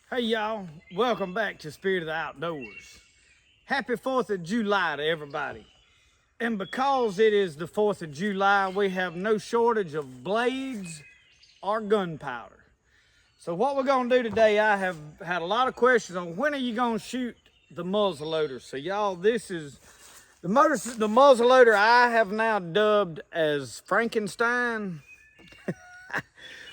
Hey y'all, welcome back to Spirit of the Outdoors. Happy 4th of July to everybody. And because it is the 4th of July, we have no shortage of blades or gunpowder. So what we're gonna do today, I have had a lot of questions on when are you gonna shoot the muzzleloader. So y'all, this is the muzzleloader I have now dubbed as Frankenstein.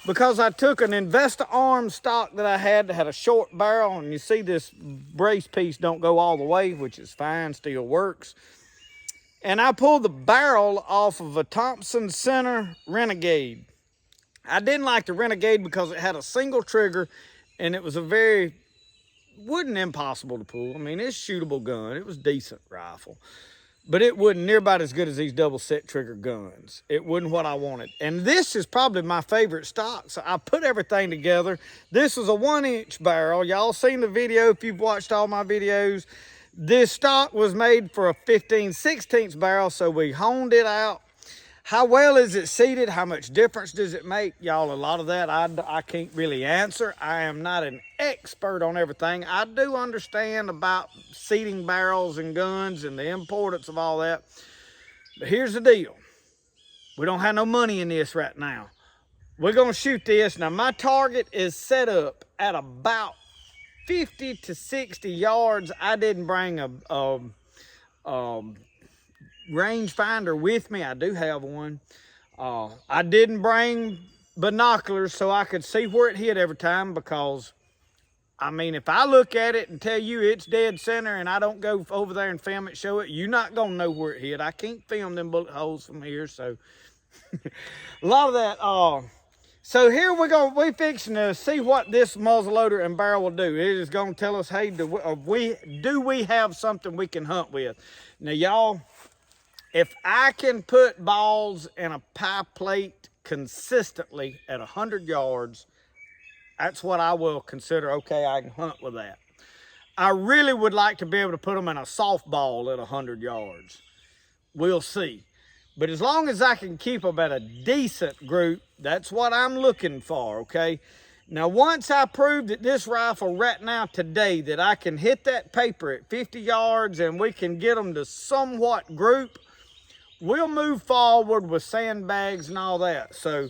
Because I took an InvestaArms stock that I had that had a short barrel, and you see this brace piece don't go all the way, which is fine, still works. And I pulled the barrel off of a Thompson Center Renegade. I didn't like the Renegade because it had a single trigger, and it was wasn't impossible to pull. I mean, it's a shootable gun. It was a decent rifle. But it wasn't near about as good as these double set trigger guns. It wasn't what I wanted. And this is probably my favorite stock. So I put everything together. This is a 1-inch barrel. Y'all seen the video if you've watched all my videos. This stock was made for a 15/16 barrel. So we honed it out. How well is it seated? How much difference does it make? Y'all, a lot of that I can't really answer. I am not an expert on everything. I do understand about seating barrels and guns and the importance of all that. But here's the deal. We don't have no money in this right now. We're going to shoot this. Now, my target is set up at about 50 to 60 yards. I didn't bring a rangefinder with me. I do have one. I didn't bring binoculars so I could see where it hit every time, because I mean, if I look at it and tell you it's dead center and I don't go over there and film it, show it, you're not gonna know where it hit. I can't film them bullet holes from here, so a lot of that. So here we're fixing to see what this muzzleloader and barrel will do. It is gonna tell us, hey, do we have something we can hunt with? Now, y'all, if I can put balls in a pie plate consistently at 100 yards, that's what I will consider, okay, I can hunt with that. I really would like to be able to put them in a softball at 100 yards. We'll see. But as long as I can keep them at a decent group, that's what I'm looking for, okay? Now, once I prove that this rifle right now today, that I can hit that paper at 50 yards and we can get them to somewhat group, we'll move forward with sandbags and all that. So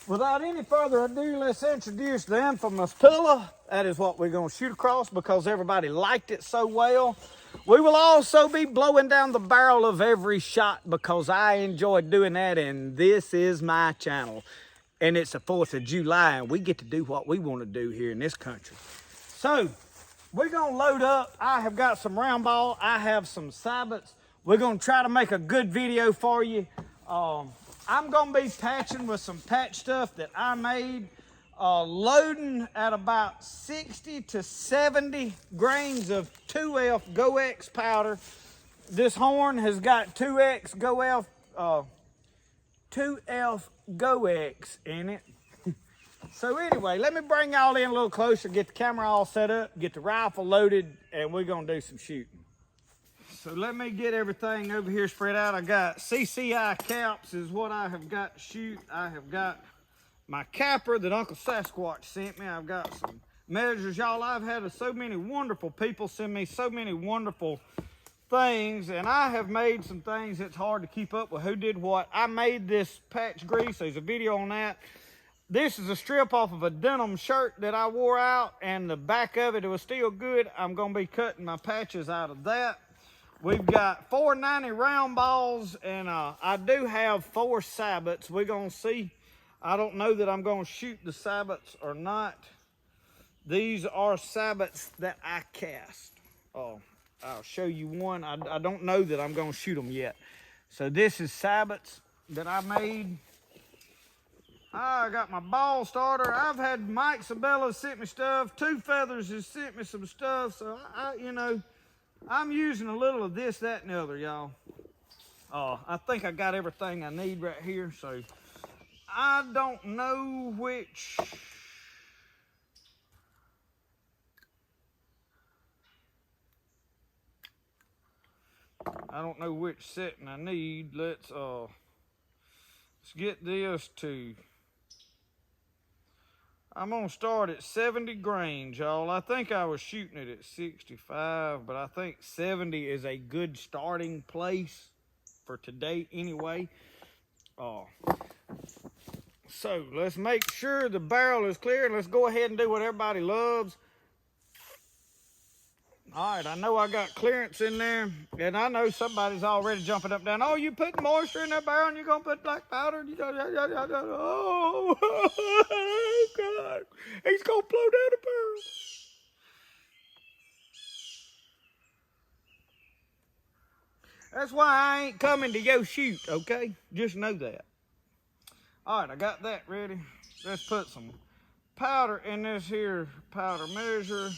without any further ado, let's introduce the infamous pillar. That is what we're going to shoot across because everybody liked it so well. We will also be blowing down the barrel of every shot because I enjoy doing that, and this is my channel. And it's the 4th of July, and we get to do what we want to do here in this country. So we're going to load up. I have got some round ball. I have some sabots. We're going to try to make a good video for you. I'm going to be patching with some patch stuff that I made, loading at about 60 to 70 grains of 2F GoX powder. This horn has got 2F GoX in it. So anyway, let me bring y'all in a little closer, get the camera all set up, get the rifle loaded, and we're going to do some shooting. So let me get everything over here spread out. I got CCI caps is what I have got to shoot. I have got my capper that Uncle Sasquatch sent me. I've got some measures. Y'all, I've had so many wonderful people send me so many wonderful things, and I have made some things that's hard to keep up with who did what. I made this patch grease. There's a video on that. This is a strip off of a denim shirt that I wore out, and the back of it was still good. I'm going to be cutting my patches out of that. We've got 490 round balls, and I do have 4 sabots. We're going to see. I don't know that I'm going to shoot the sabots or not. These are sabots that I cast. I'll show you one. I don't know that I'm going to shoot them yet. So this is sabots that I made. I got my ball starter. I've had Mike Sabella sent me stuff. Two Feathers has sent me some stuff. So, I'm using a little of this, that, and the other, y'all. I think I got everything I need right here, so I don't know which. I don't know which setting I need. Let's get this to I'm gonna start at 70 grains, y'all. I think I was shooting it at 65, but I think 70 is a good starting place for today anyway. So let's make sure the barrel is clear, and let's go ahead and do what everybody loves. All right, I know I got clearance in there, and I know somebody's already jumping up and down. Oh, you put moisture in that barrel and you're going to put black powder? Oh, God. He's going to blow down the barrel. That's why I ain't coming to your shoot, okay? Just know that. All right, I got that ready. Let's put some powder in this here powder measure.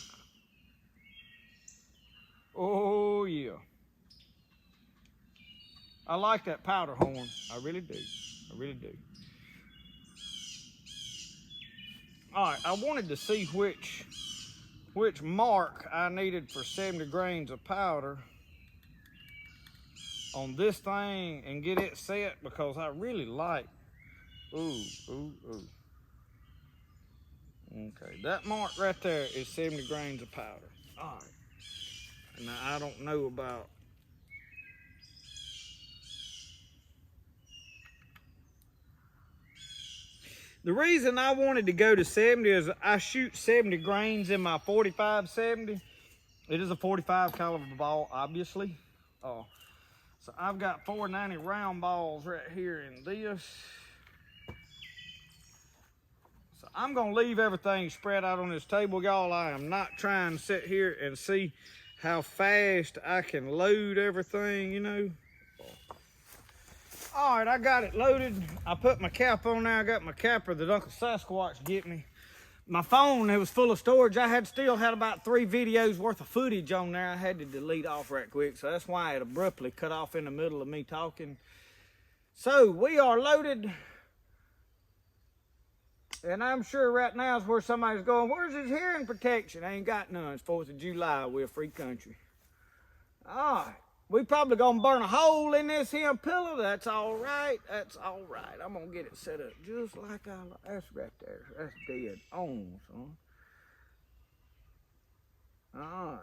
Oh, yeah. I like that powder horn. I really do. I really do. All right, I wanted to see which mark I needed for 70 grains of powder on this thing and get it set, because I really like, ooh. Okay, that mark right there is 70 grains of powder. All right. Now, I don't know about, the reason I wanted to go to 70 is I shoot 70 grains in my 45-70. It is a 45 caliber ball, obviously. So I've got 490 round balls right here in this. So I'm gonna leave everything spread out on this table, y'all. I am not trying to sit here and see how fast I can load everything, you know. All right, I got it loaded. I put my cap on there. I got my capper that Uncle Sasquatch get me. My phone, it was full of storage. I still had about 3 videos worth of footage on there. I had to delete off right quick, so that's why it abruptly cut off in the middle of me talking. So we are loaded. And I'm sure right now is where somebody's going, where's his hearing protection? I ain't got none. It's 4th of July. We're a free country. All right. We probably gonna burn a hole in this here pillow. That's all right. That's all right. I'm gonna get it set up just like I like. That's right there. That's dead on, son. All right.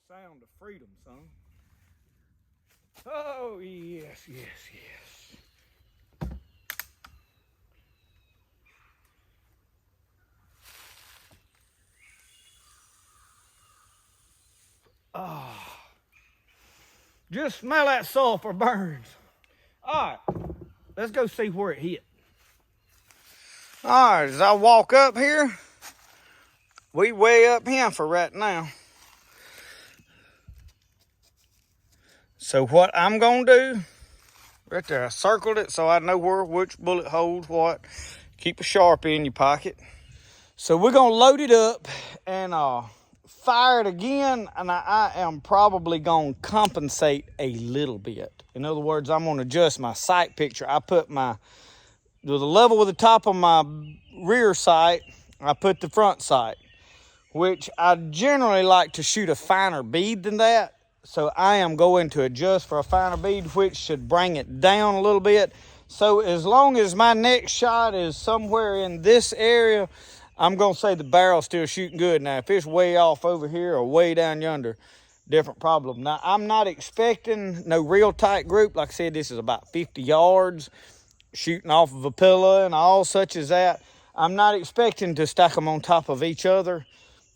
Sound of freedom, son. Oh, yes, yes, yes. Oh, just smell that sulfur burns. All right, let's go see where it hit. All right, as I walk up here, we way up here for right now. So what I'm gonna do, right there, I circled it so I know which bullet holds what. Keep a Sharpie in your pocket. So we're gonna load it up and fire it again, and I am probably gonna compensate a little bit. In other words, I'm gonna adjust my sight picture. I put the level with the top of my rear sight, I put the front sight, which I generally like to shoot a finer bead than that. So I am going to adjust for a finer bead, which should bring it down a little bit. So as long as my next shot is somewhere in this area, I'm going to say the barrel's still shooting good. Now, if it's way off over here or way down yonder, different problem. Now, I'm not expecting no real tight group. Like I said, this is about 50 yards, shooting off of a pillow and all such as that. I'm not expecting to stack them on top of each other.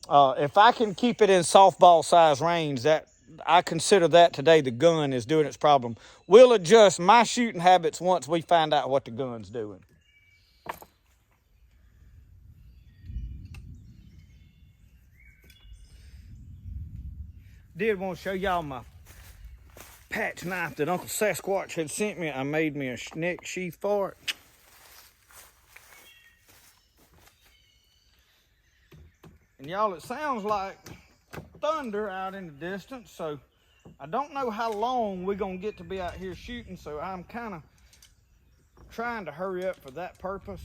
If I can keep it in softball size range, that I consider that today the gun is doing its problem. We'll adjust my shooting habits once we find out what the gun's doing. Did want to show y'all my patch knife that Uncle Sasquatch had sent me. I made me a neck sheath for it. And y'all, it sounds like thunder out in the distance, so I don't know how long we're gonna get to be out here shooting, so I'm kind of trying to hurry up for that purpose.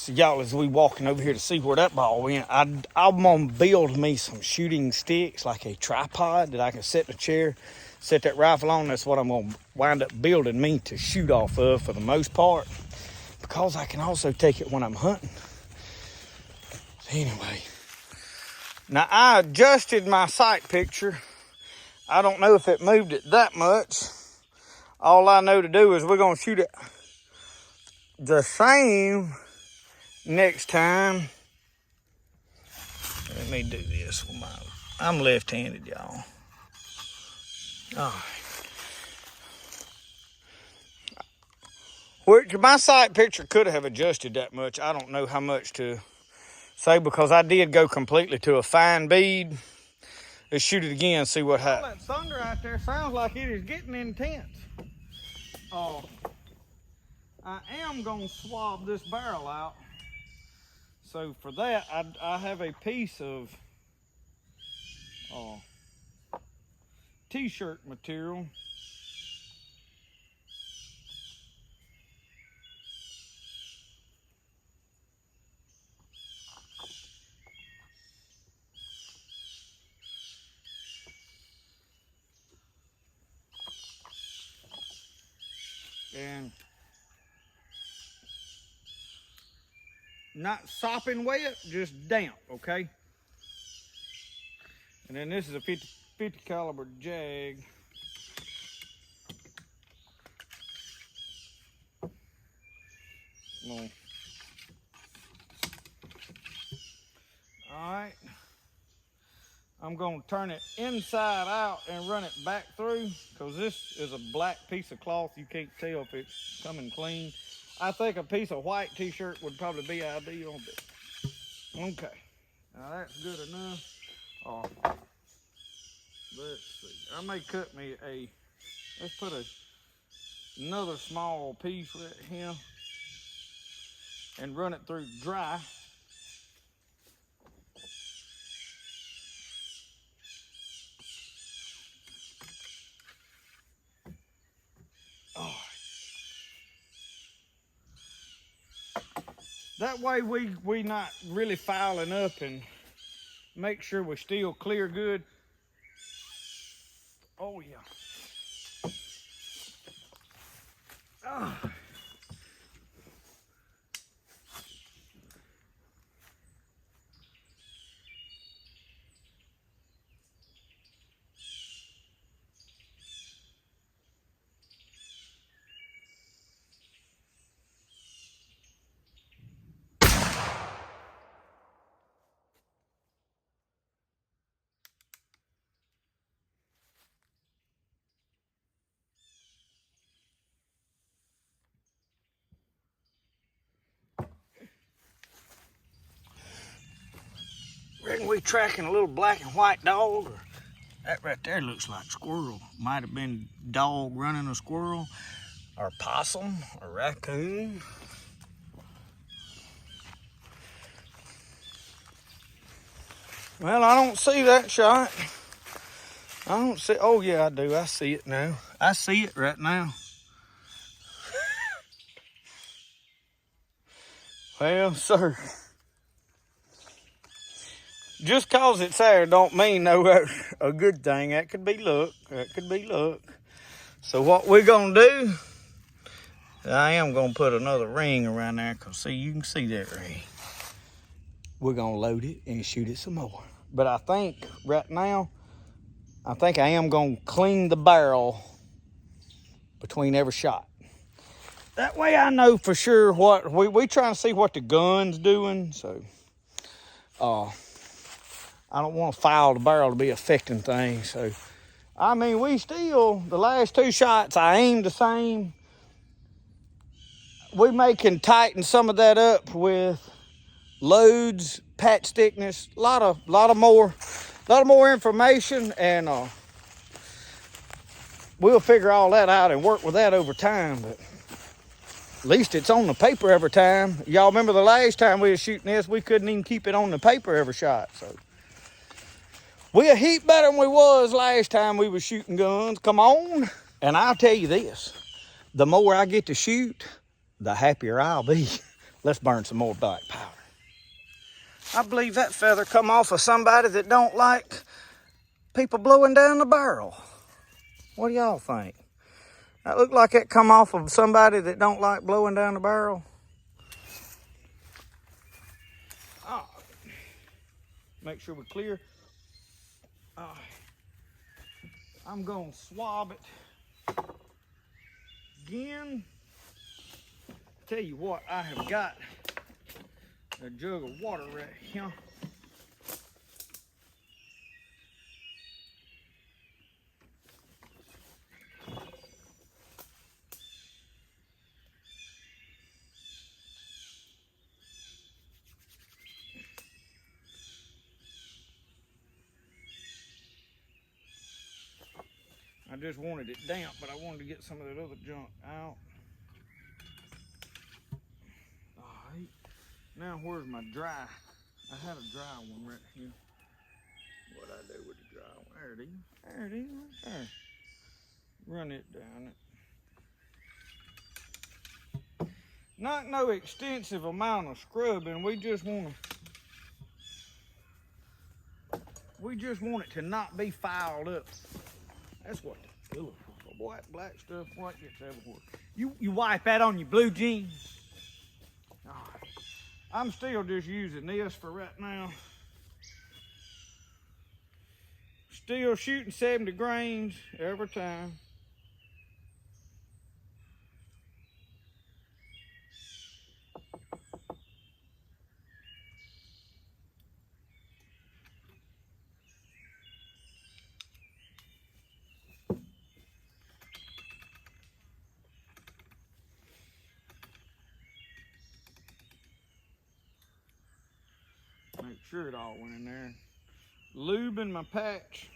So y'all, as we walking over here to see where that ball went, I'm gonna build me some shooting sticks, like a tripod that I can sit in a chair, set that rifle on. That's what I'm gonna wind up building me to shoot off of for the most part, because I can also take it when I'm hunting. Anyway, now I adjusted my sight picture. I don't know if it moved it that much. All I know to do is we're gonna shoot it the same next time. Let me do this with I'm left-handed, y'all. All right. My sight picture could have adjusted that much. I don't know how much to say, because I did go completely to a fine bead. Let's shoot it again and see what happens. All that thunder out there sounds like it is getting intense. I am gonna swab this barrel out. So for that, I have a piece of t-shirt material. And not sopping wet, just damp, okay? And then this is a 50 caliber Jag. All right. I'm gonna turn it inside out and run it back through, because this is a black piece of cloth. You can't tell if it's coming clean. I think a piece of white t-shirt would probably be ideal, but okay. Now that's good enough. Let's see. I may cut me let's put another small piece right here and run it through dry. That way we not really fouling up, and make sure we're still clear good. Oh yeah. Reckon we tracking a little black and white dog, or that right there looks like squirrel. Might have been dog running a squirrel, or possum, or raccoon. Well, I don't see that shot. I don't see, oh yeah, I do. I see it now. I see it right now. Well, sir. Just cause it's there don't mean no a good thing. That could be luck. That could be luck. So what we're gonna do, I am gonna put another ring around there, cause see, you can see that ring. We're gonna load it and shoot it some more. But I think right now, I think I am gonna clean the barrel between every shot. That way I know for sure what, we trying to see what the gun's doing, so. I don't want to foul the barrel to be affecting things. So, I mean, we still, the last two shots, I aimed the same. We can tighten some of that up with loads, patch thickness, a lot of more information, and we'll figure all that out and work with that over time. But at least it's on the paper every time. Y'all remember the last time we were shooting this, we couldn't even keep it on the paper every shot. So. We're a heap better than we was last time we was shooting guns. Come on. And I'll tell you this, the more I get to shoot, the happier I'll be. Let's burn some more black powder. I believe that feather come off of somebody that don't like people blowing down the barrel. What do y'all think? That look like it come off of somebody that don't like blowing down the barrel. Oh. Make sure we're clear. I'm gonna swab it again. Tell you what, I have got a jug of water right here. I just wanted it damp, but I wanted to get some of that other junk out. All right. Now where's my dry? I had a dry one right here. What'd I do with the dry one? There it is. There it is, right there. Run it down it. Not no extensive amount of scrubbing. We just want it to not be fouled up. That's what the pillow for. Boy, that black stuff, white gets everywhere. You wipe that on your blue jeans. All right. I'm still just using this for right now. Still shooting 70 grains every time. Make sure it all went in there. Lubing my patch.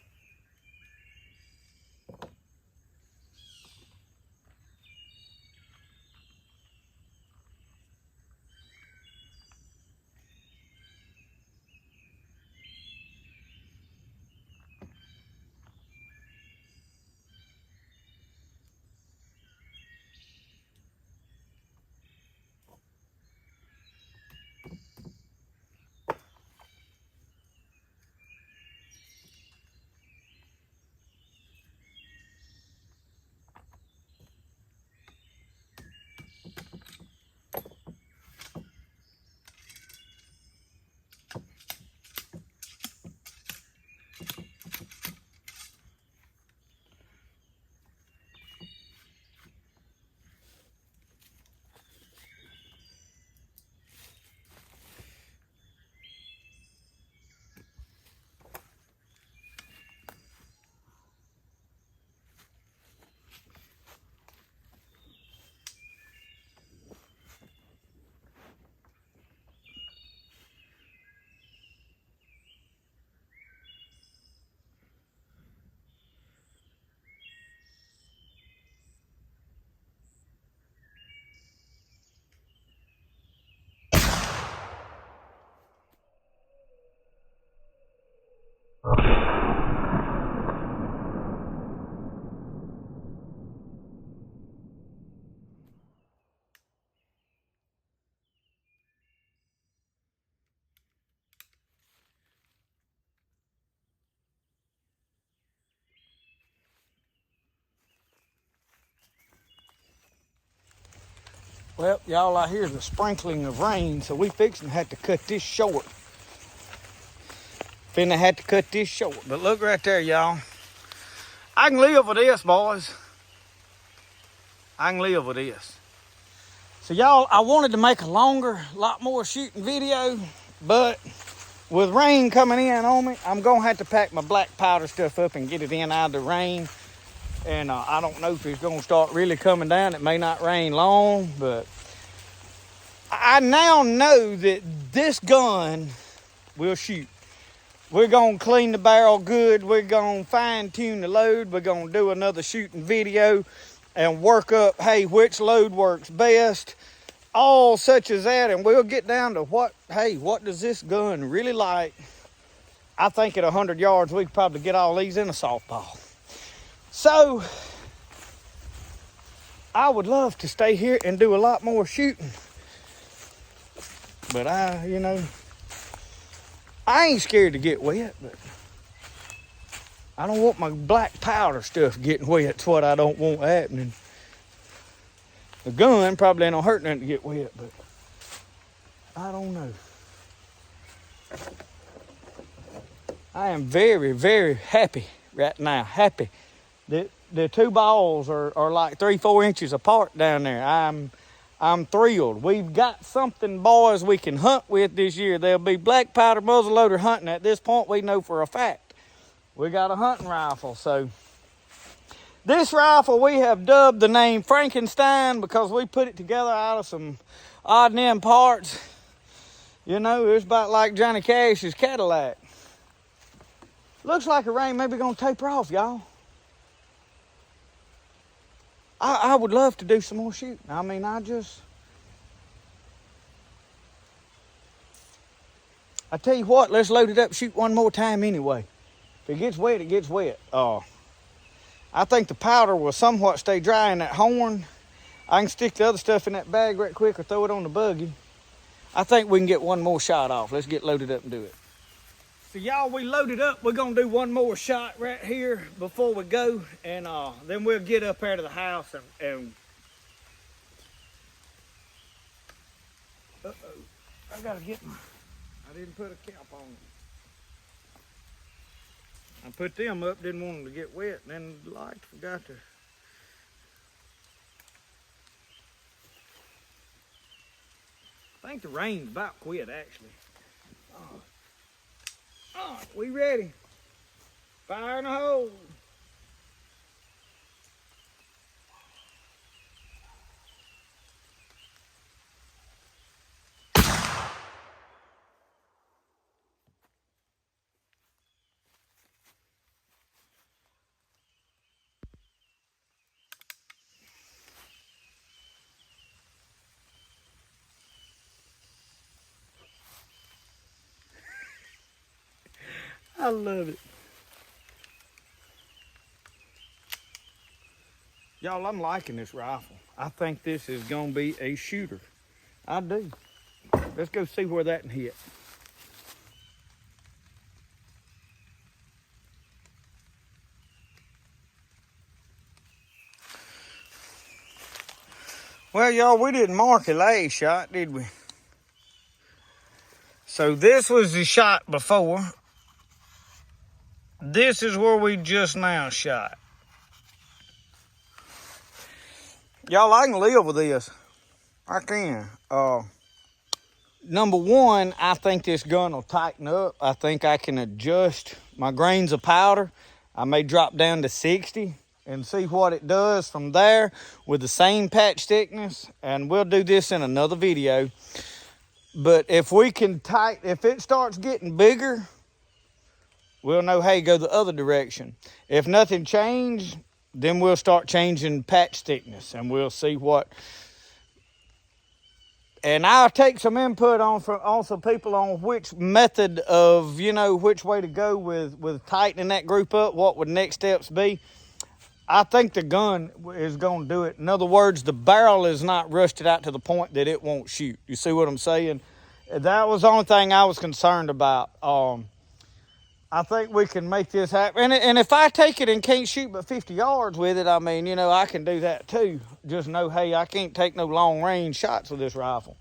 Well, y'all, I hear the sprinkling of rain, so we fixing to have to cut this short. Finna have to cut this short. But look right there, y'all. I can live with this, boys. I can live with this. So y'all, I wanted to make a lot more shooting video, but with rain coming in on me, I'm gonna have to pack my black powder stuff up and get it in out of the rain. And I don't know if it's gonna start really coming down. It may not rain long, but I now know that this gun will shoot. We're gonna clean the barrel good. We're gonna fine tune the load. We're gonna do another shooting video and work up, hey, which load works best, all such as that. And we'll get down to what does this gun really like? I think at 100 yards, we could probably get all these in a softball. So, I would love to stay here and do a lot more shooting. But you know, I ain't scared to get wet, but I don't want my black powder stuff getting wet. That's what I don't want happening. The gun probably ain't gonna hurt nothing to get wet, but I don't know. I am very, very happy right now. Happy. The two balls are like 3-4 inches apart down there. I'm thrilled. We've got something, boys, we can hunt with this year. There'll be black powder muzzleloader hunting. At this point, we know for a fact we got a hunting rifle. So this rifle we have dubbed the name Frankenstein because we put it together out of some odd and end parts. You know, it's about like Johnny Cash's Cadillac. Looks like the rain maybe gonna taper off, y'all. I would love to do some more shooting. I mean, I tell you what, let's load it up, shoot one more time anyway. If it gets wet, it gets wet. I think the powder will somewhat stay dry in that horn. I can stick the other stuff in that bag right quick or throw it on the buggy. I think we can get one more shot off. Let's get loaded up and do it. So y'all, we loaded up. We're gonna do one more shot right here before we go, and then we'll get up out of the house and I gotta get I didn't put a cap on it. I put them up, didn't want them to get wet, and then the light forgot to. I think the rain's about quit actually. We ready. Fire in the hole. I love it. Y'all, I'm liking this rifle. I think this is gonna be a shooter. I do. Let's go see where that can hit. Well, y'all, we didn't mark a last shot, did we? So this was the shot before. This is where we just now shot. Y'all, I can live with this. I can. Number one, I think this gun will tighten up. I think I can adjust my grains of powder. I may drop down to 60 and see what it does from there with the same patch thickness. And we'll do this in another video. But if we can if it starts getting bigger, we'll know, hey, go the other direction. If nothing changed, then we'll start changing patch thickness and we'll see what. And I'll take some input on some people on which method of, you know, which way to go with tightening that group up, what would next steps be. I think the gun is going to do it. In other words, the barrel is not rusted out to the point that it won't shoot. You see what I'm saying? That was the only thing I was concerned about. I think we can make this happen. And if I take it and can't shoot but 50 yards with it, I mean, you know, I can do that too. Just know, hey, I can't take no long range shots with this rifle.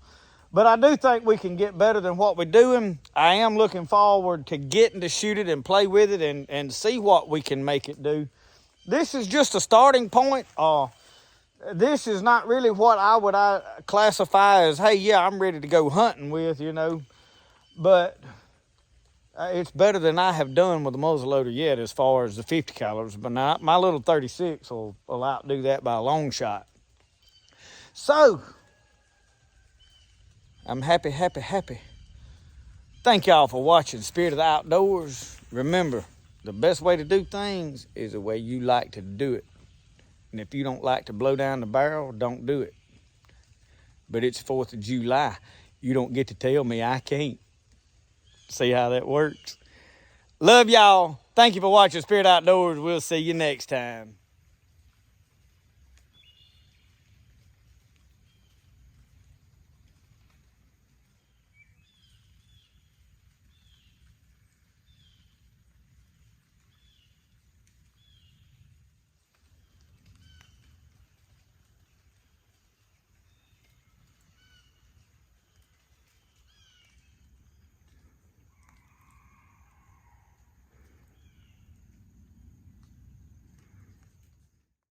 But I do think we can get better than what we're doing. I am looking forward to getting to shoot it and play with it and see what we can make it do. This is just a starting point. This is not really what I would classify as, hey, yeah, I'm ready to go hunting with, you know. But it's better than I have done with the muzzleloader yet as far as the 50 calibers. But now my little 36 will outdo that by a long shot. So, I'm happy, happy, happy. Thank y'all for watching Spirit of the Outdoors. Remember, the best way to do things is the way you like to do it. And if you don't like to blow down the barrel, don't do it. But it's 4th of July. You don't get to tell me I can't. See how that works? Love y'all. Thank you for watching Spirit Outdoors. We'll see you next time.